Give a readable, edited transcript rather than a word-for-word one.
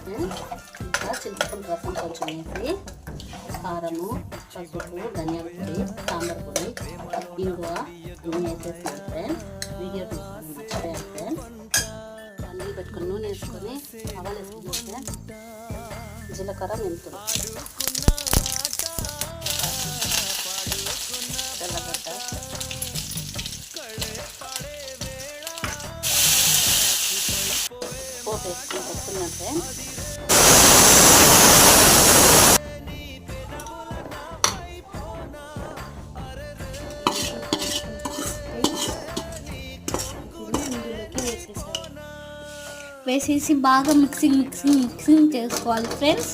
Friends. ఇంకా చింతపండు రసం కొంచెం వేసి కారము, పసుపు, ధనియాల పొడి, సాంబార్ పొడి, ఇంగువ అన్నీ వేసేసాను ఫ్రెండ్స్. వీడియో తీసుకొని మర్చిపోయాను ఫ్రెండ్స్. అన్నీ పెట్టుకుని నూనె వేసుకొని ఆవాలు వేసుకుని ఫ్రెండ్స్, జీలకర్ర, మెంతులు, తెల్లగడ్డ, పోపు వేసుకుని పెట్టుకున్నాను ఫ్రెండ్స్. వేసేసి బాగా మిక్సింగ్ చేసుకోవాలి ఫ్రెండ్స్.